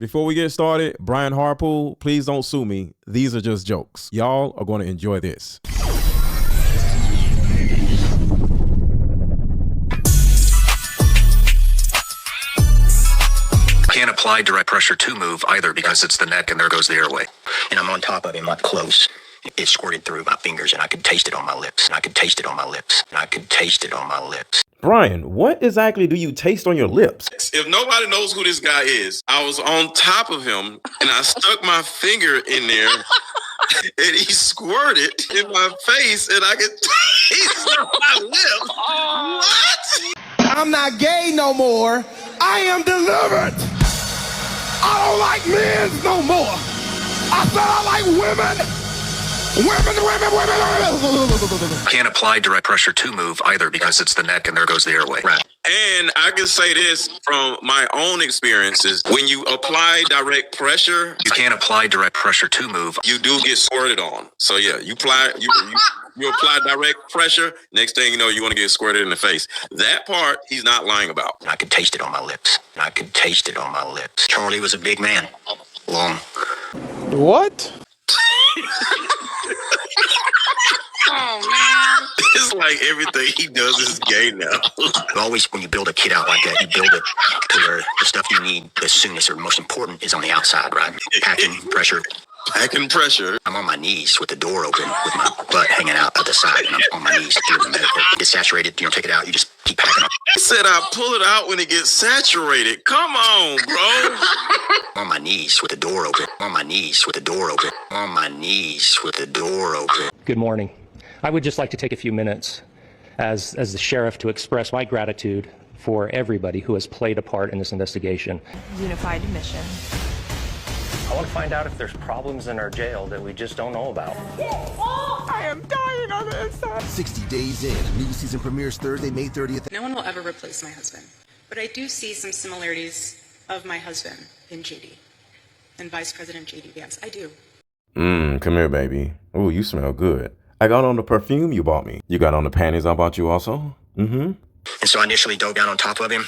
Before we get started, Brian Harpole, please don't sue me. These are just jokes. Y'all are going to enjoy this. Can't apply direct pressure to move either because it's the neck and there goes the airway. And I'm on top of him up close. It squirted through my fingers and I could taste it on my lips. And I could taste it on my lips. And I could taste it on my lips. Brian, what exactly do you taste on your lips? If nobody knows who this guy is, I was on top of him and I stuck my finger in there and he squirted in my face and I could taste it on my lips. What? I'm not gay no more. I am delivered. I don't like men no more. I said I like women. Women. Can't apply direct pressure to move either because it's the neck and there goes the airway. Right. And I can say this from my own experiences. When you apply direct pressure, You can't apply direct pressure to move. you do get squirted on. So yeah, you apply direct pressure. Next thing you know, you want to get squirted in the face. That part he's not lying about. And I could taste it on my lips. And I could taste it on my lips. Charlie was a big man. Long. What? Oh man, it's like everything he does is gay now. Always when you build a kid out like that, you build it to where the stuff you need the soonest or most important is on the outside, right? Packing pressure. Packing pressure. I'm on my knees with the door open with my butt hanging out at the side and I'm on my knees doing the medical. Get saturated, you don't take it out, you just keep packing up. He said I pull it out when it gets saturated. Come on, bro. On my knees with the door open. On my knees with the door open. On my knees with the door open. Good morning. I would just like to take a few minutes as the sheriff to express my gratitude for everybody who has played a part in this investigation. Unified mission. I want to find out if there's problems in our jail that we just don't know about. I am dying on the inside. 60 days in. New season premieres Thursday, May 30th. No one will ever replace my husband, but I do see some similarities of my husband in JD, and Vice President JD. Yes, I do. Come here, baby. Ooh, you smell good. I got on the perfume you bought me. You got on the panties I bought you also? And so I initially dove down on top of him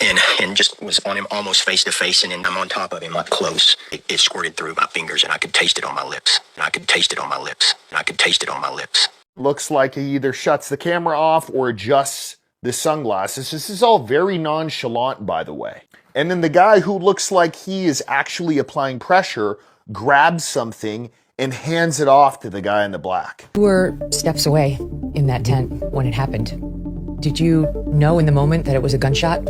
and just was on him almost face to face. And then I'm on top of him up close. It squirted through my fingers and I could taste it on my lips. And I could taste it on my lips. And I could taste it on my lips. Looks like he either shuts the camera off or adjusts the sunglasses. This is all very nonchalant, by the way. And then the guy who looks like he is actually applying pressure grabs something and hands it off to the guy in the black. You were steps away in that tent when it happened. Did you know in the moment that it was a gunshot?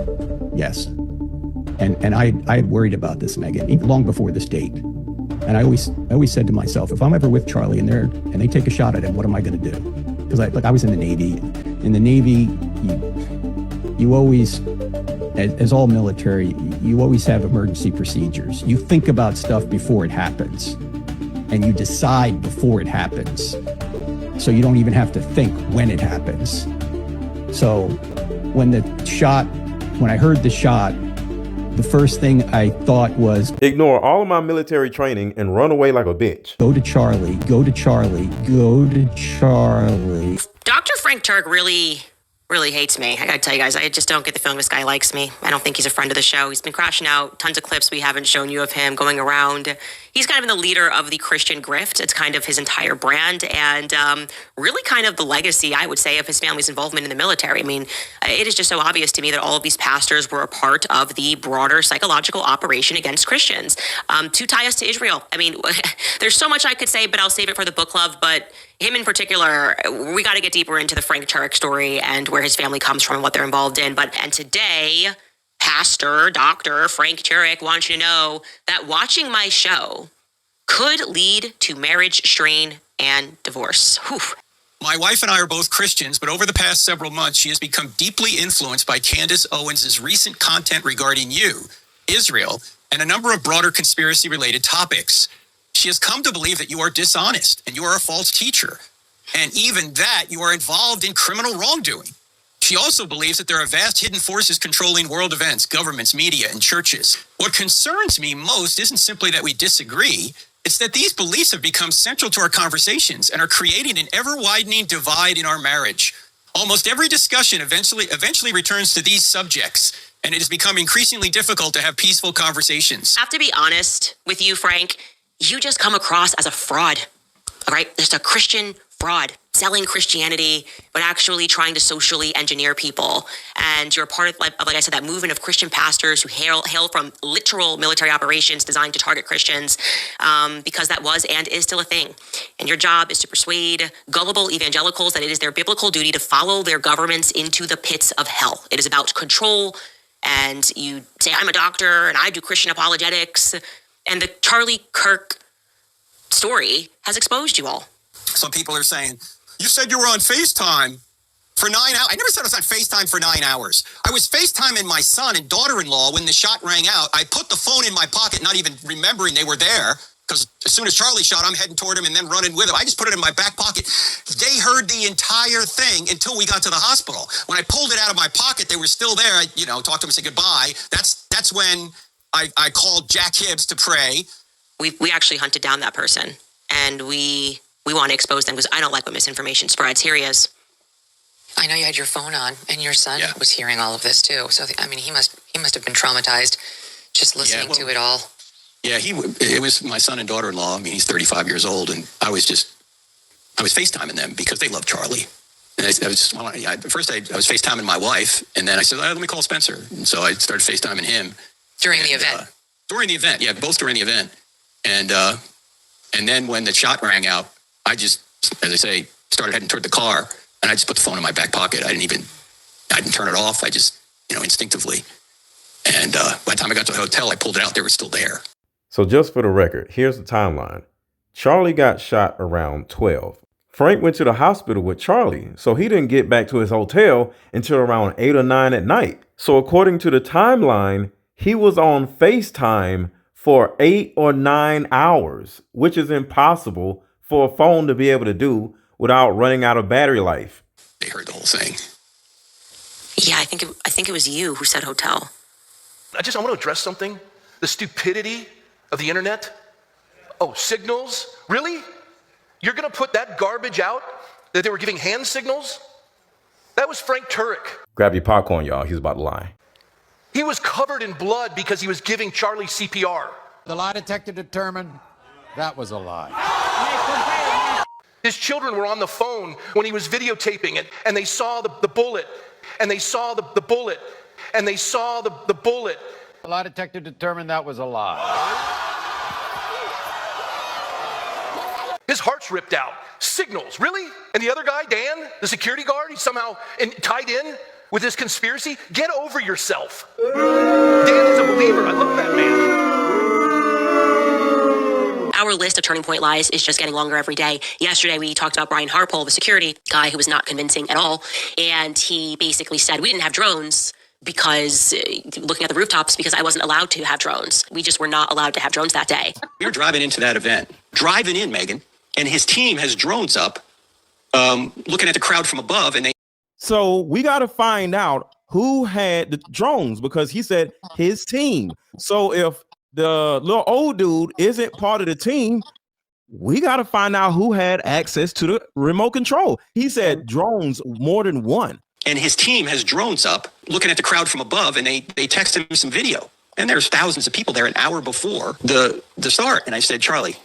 Yes. And I had worried about this, Megan, even long before this date. And I always said to myself, if I'm ever with Charlie and they take a shot at him, what am I going to do? Because I was in the Navy. In the Navy, you always, as all military, you always have emergency procedures. You think about stuff before it happens. And you decide before it happens. So you don't even have to think when it happens. So when I heard the shot, the first thing I thought was, ignore all of my military training and run away like a bitch. Go to Charlie, go to Charlie, go to Charlie. Dr. Frank Turek really hates me. I gotta tell you guys, I just don't get the feeling this guy likes me. I don't think he's a friend of the show. He's been crashing out tons of clips we haven't shown you of him going around. He's kind of the leader of the Christian grift. It's kind of his entire brand and really kind of the legacy, I would say, of his family's involvement in the military. I mean, it is just so obvious to me that all of these pastors were a part of the broader psychological operation against Christians to tie us to Israel. I mean, there's so much I could say, but I'll save it for the book club. But him in particular, we got to get deeper into the Frank Turek story and where his family comes from and what they're involved in. And today, Pastor, Dr. Frank Turek wants you to know that watching my show could lead to marriage strain and divorce. Whew. My wife and I are both Christians, but over the past several months, she has become deeply influenced by Candace Owens' recent content regarding you, Israel, and a number of broader conspiracy-related topics. She has come to believe that you are dishonest and you are a false teacher, and even that you are involved in criminal wrongdoing. She also believes that there are vast hidden forces controlling world events, governments, media, and churches. What concerns me most isn't simply that we disagree, it's that these beliefs have become central to our conversations and are creating an ever-widening divide in our marriage. Almost every discussion eventually returns to these subjects, and it has become increasingly difficult to have peaceful conversations. I have to be honest with you, Frank. You just come across as a fraud. All right? Just a Christian fraud, selling Christianity, but actually trying to socially engineer people. And you're a part of, like I said, that movement of Christian pastors who hail from literal military operations designed to target Christians, because that was and is still a thing. And your job is to persuade gullible evangelicals that it is their biblical duty to follow their governments into the pits of hell. It is about control. And you say, I'm a doctor and I do Christian apologetics. And the Charlie Kirk story has exposed you all. Some people are saying, you said you were on FaceTime for 9 hours. I never said I was on FaceTime for 9 hours. I was FaceTiming my son and daughter-in-law when the shot rang out. I put the phone in my pocket, not even remembering they were there, because as soon as Charlie shot, I'm heading toward him and then running with him. I just put it in my back pocket. They heard the entire thing until we got to the hospital. When I pulled it out of my pocket, they were still there. I, talked to them and said goodbye. That's when I called Jack Hibbs to pray. We actually hunted down that person, and we want to expose them because I don't like when misinformation spreads. Here he is. I know you had your phone on, and your son was hearing all of this too. So he must have been traumatized just listening to it all. Yeah, it was my son and daughter-in-law. I mean, he's 35 years old, and I was FaceTiming them because they love Charlie. And first I was FaceTiming my wife, and then I said, let me call Spencer. And so I started FaceTiming him. During the event? During the event, yeah, both during the event. And then when the shot rang out, I just, as I say, started heading toward the car, and I just put the phone in my back pocket. I didn't turn it off. I just, instinctively. And by the time I got to the hotel, I pulled it out. They were still there. So just for the record, here's the timeline. Charlie got shot around 12. Frank went to the hospital with Charlie, so he didn't get back to his hotel until around 8 or 9 at night. So according to the timeline, he was on FaceTime for 8 or 9 hours, which is impossible for a phone to be able to do without running out of battery life. They heard the whole thing. Yeah, I think it was you who said hotel. I want to address something. The stupidity of the internet. Oh, signals? Really? You're going to put that garbage out that they were giving hand signals? That was Frank Turek. Grab your popcorn, y'all. He's about to lie. He was covered in blood because he was giving Charlie CPR. The lie detector determined that was a lie. His children were on the phone when he was videotaping it, and they saw the bullet, and they saw the bullet, and they saw the bullet. The lie detector determined that was a lie. His heart's ripped out. Signals, really? And the other guy, Dan, the security guard, he's somehow tied in with this conspiracy? Get over yourself. Dan is a believer. I love that man. Our list of turning point lies is just getting longer every day. Yesterday, we talked about Brian Harpole, the security guy who was not convincing at all. And he basically said, we didn't have drones because looking at the rooftops, because I wasn't allowed to have drones. We just were not allowed to have drones that day. We were driving into that event, driving in, Megan, and his team has drones up, looking at the crowd from above, and they. So we got to find out who had the drones, because he said his team. So if the little old dude isn't part of the team, we got to find out who had access to the remote control. He said drones, more than one. And his team has drones up, looking at the crowd from above, and they text him some video. And there's thousands of people there an hour before the start. And I said, Charlie,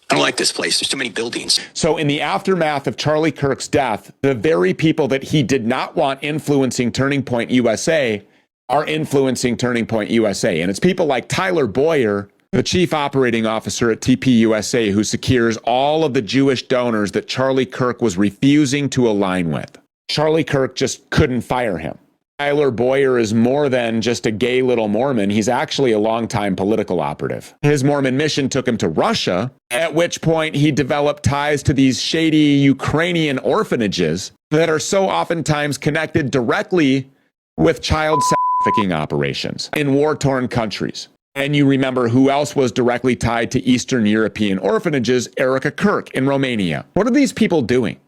I don't like this place. There's too many buildings. So in the aftermath of Charlie Kirk's death, the very people that he did not want influencing Turning Point USA are influencing Turning Point USA. And it's people like Tyler Bowyer, the chief operating officer at TPUSA, who secures all of the Jewish donors that Charlie Kirk was refusing to align with. Charlie Kirk just couldn't fire him. Tyler Bowyer is more than just a gay little Mormon. He's actually a longtime political operative. His Mormon mission took him to Russia, at which point he developed ties to these shady Ukrainian orphanages that are so oftentimes connected directly with child trafficking operations in war-torn countries. And you remember who else was directly tied to Eastern European orphanages? Erika Kirk in Romania. What are these people doing?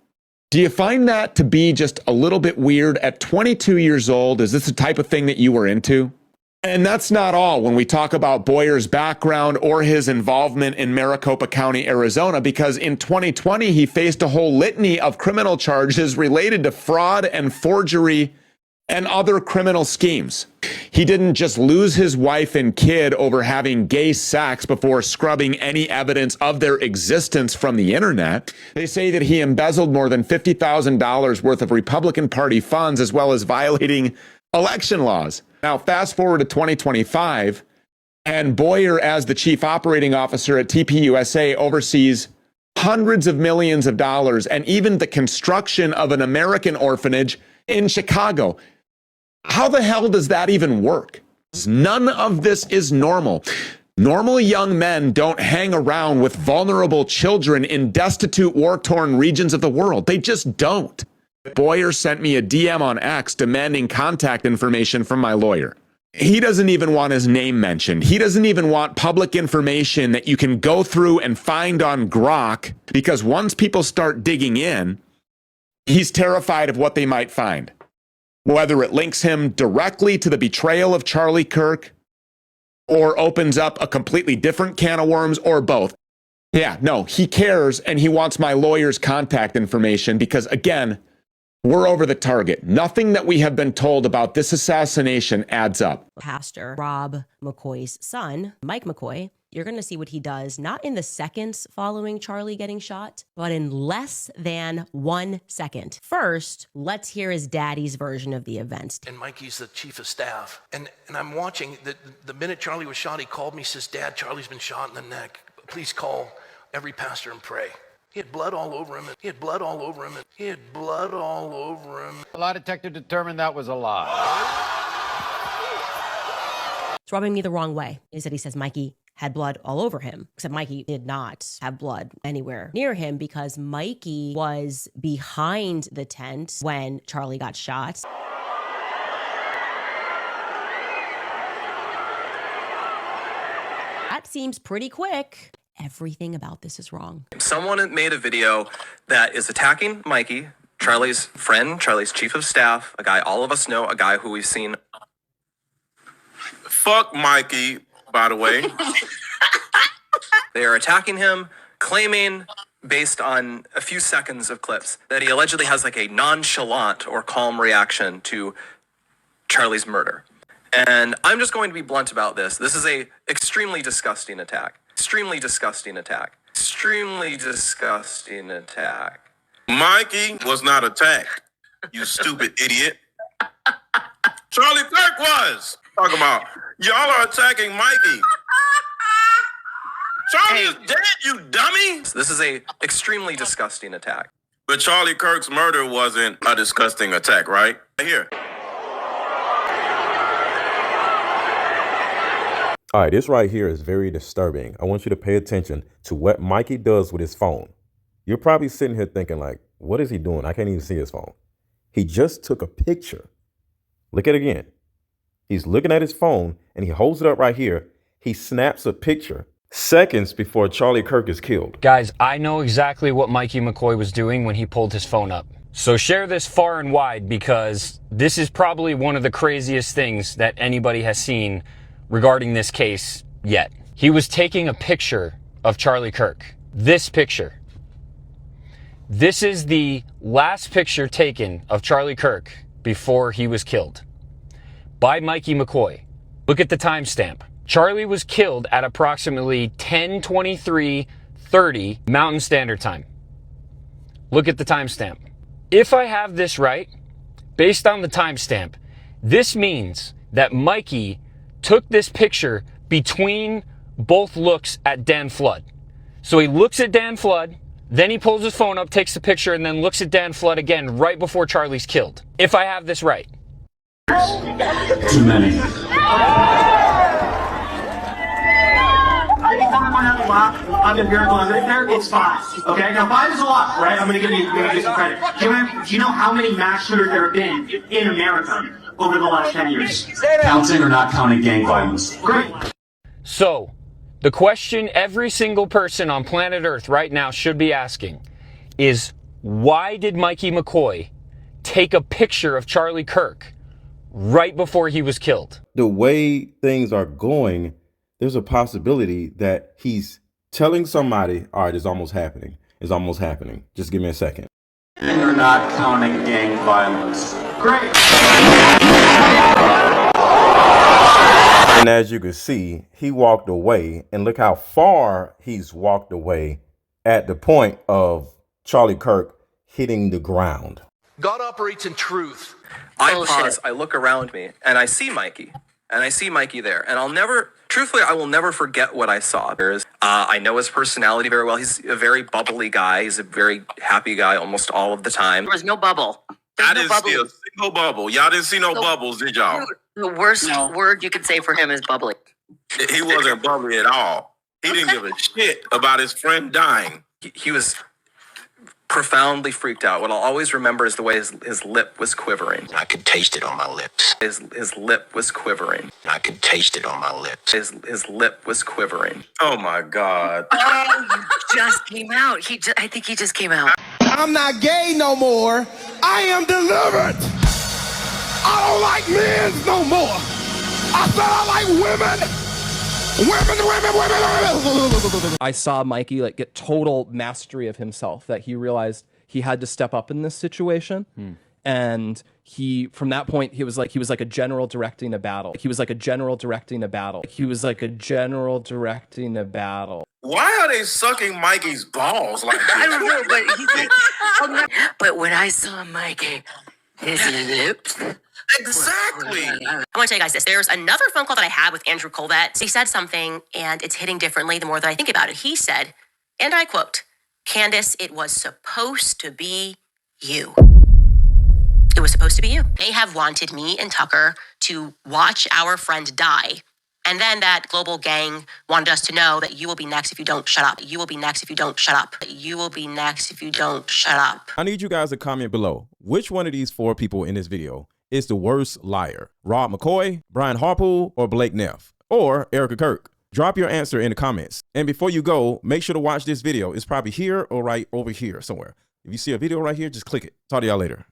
Do you find that to be just a little bit weird at 22 years old? Is this the type of thing that you were into? And that's not all when we talk about Bowyer's background or his involvement in Maricopa County, Arizona, because in 2020, he faced a whole litany of criminal charges related to fraud and forgery and other criminal schemes. He didn't just lose his wife and kid over having gay sex before scrubbing any evidence of their existence from the internet. They say that he embezzled more than $50,000 worth of Republican Party funds, as well as violating election laws. Now, fast forward to 2025, and Bowyer, as the chief operating officer at TPUSA, oversees hundreds of millions of dollars and even the construction of an American orphanage in Chicago. How the hell does that even work? None of this is normal. Normal young men don't hang around with vulnerable children in destitute, war-torn regions of the world. They just don't. Bowyer sent me a DM on X demanding contact information from my lawyer. He doesn't even want his name mentioned. He doesn't even want public information that you can go through and find on Grok, because once people start digging in, he's terrified of what they might find. Whether it links him directly to the betrayal of Charlie Kirk or opens up a completely different can of worms, or both. Yeah, no, he cares, and he wants my lawyer's contact information because, again, we're over the target. Nothing that we have been told about this assassination adds up. Pastor Rob McCoy's son, Mike McCoy, you're going to see what he does, not in the seconds following Charlie getting shot, but in less than 1 second. First, let's hear his daddy's version of the events. And Mikey's the chief of staff. And I'm watching, the minute Charlie was shot, he called me, says, "Dad, Charlie's been shot in the neck. Please call every pastor and pray." He had blood all over him. He had blood all over him. He had blood all over him. The lie detector determined that was a lie. It's rubbing me the wrong way. He says Mikey had blood all over him, except Mikey did not have blood anywhere near him because Mikey was behind the tent when Charlie got shot. That seems pretty quick. Everything about this is wrong. Someone made a video that is attacking Mikey, Charlie's friend, Charlie's chief of staff, a guy all of us know, a guy who we've seen. Fuck Mikey, by the way. They are attacking him, claiming, based on a few seconds of clips, that he allegedly has like a nonchalant or calm reaction to Charlie's murder. And I'm just going to be blunt about this. This is a extremely disgusting attack. Extremely disgusting attack. Extremely disgusting attack. Mikey was not attacked, you stupid idiot. Charlie Kirk was. Talking about, y'all are attacking Mikey. Charlie is dead, you dummy. This is a extremely disgusting attack. But Charlie Kirk's murder wasn't a disgusting attack, right? Here. All right, this right here is very disturbing. I want you to pay attention to what Mikey does with his phone. You're probably sitting here thinking like, what is he doing? I can't even see his phone. He just took a picture. Look at it again. He's looking at his phone and he holds it up right here. He snaps a picture seconds before Charlie Kirk is killed. Guys, I know exactly what Mikey McCoy was doing when he pulled his phone up. So share this far and wide because this is probably one of the craziest things that anybody has seen regarding this case yet. He was taking a picture of Charlie Kirk. This picture. This is the last picture taken of Charlie Kirk before he was killed by Mikey McCoy. Look at the timestamp. Charlie was killed at approximately 10:23:30 Mountain Standard Time. Look at the timestamp. If I have this right, based on the timestamp, this means that Mikey took this picture between both looks at Dan Flood. So he looks at Dan Flood, then he pulls his phone up, takes the picture, and then looks at Dan Flood again right before Charlie's killed. If I have this right. Too many. I'm empirical evidence there. It's 5. Okay, now 5 is a lot, right? I'm going to give you some credit. Do you know how many mass shooters there have been in America over the last 10 years? Counting or not counting gang violence? Great. So, the question every single person on planet Earth right now should be asking is, why did Mikey McCoy take a picture of Charlie Kirk right before he was killed? The way things are going, there's a possibility that he's telling somebody, all right, it's almost happening. It's almost happening. Just give me a second. And you're not counting gang violence. Great. And as you can see, he walked away, and look how far he's walked away at the point of Charlie Kirk hitting the ground. God operates in truth. I pause, I look around me, and I see Mikey. And I see Mikey there. And truthfully, I will never forget what I saw. I know his personality very well. He's a very bubbly guy. He's a very happy guy almost all of the time. There was no bubble. I didn't see a single bubble. Y'all didn't see no bubbles, did y'all? The worst word you could say for him is bubbly. He wasn't bubbly at all. He didn't give a shit about his friend dying. He was profoundly freaked out. What I'll always remember is the way his lip was quivering. I could taste it on my lips. His lip was quivering. I could taste it on my lips. His lip was quivering. Oh my God. Oh, you just came out. I think he just came out. I'm not gay no more. I am delivered. I don't like men no more. I said I like women. Women. I saw Mikey like get total mastery of himself, that he realized he had to step up in this situation. And from that point, he was like a general directing a battle. Why are they sucking Mikey's balls like this? I don't know, but when I saw Mikey, his lips. Exactly. I want to tell you guys this. There's another phone call that I had with Andrew Colvett. He said something, and it's hitting differently the more that I think about it. He said, and I quote, "Candace, it was supposed to be you. It was supposed to be you. They have wanted me and Tucker to watch our friend die. And then that global gang wanted us to know that you will be next if you don't shut up. You will be next if you don't shut up. You will be next if you don't shut up." I need you guys to comment below. Which one of these 4 people in this video is the worst liar? Rob McCoy, Brian Harpole, or Blake Neff, or Erika Kirk? Drop your answer in the comments. And before you go, make sure to watch this video. It's probably here or right over here somewhere. If you see a video right here, just click it. Talk to y'all later.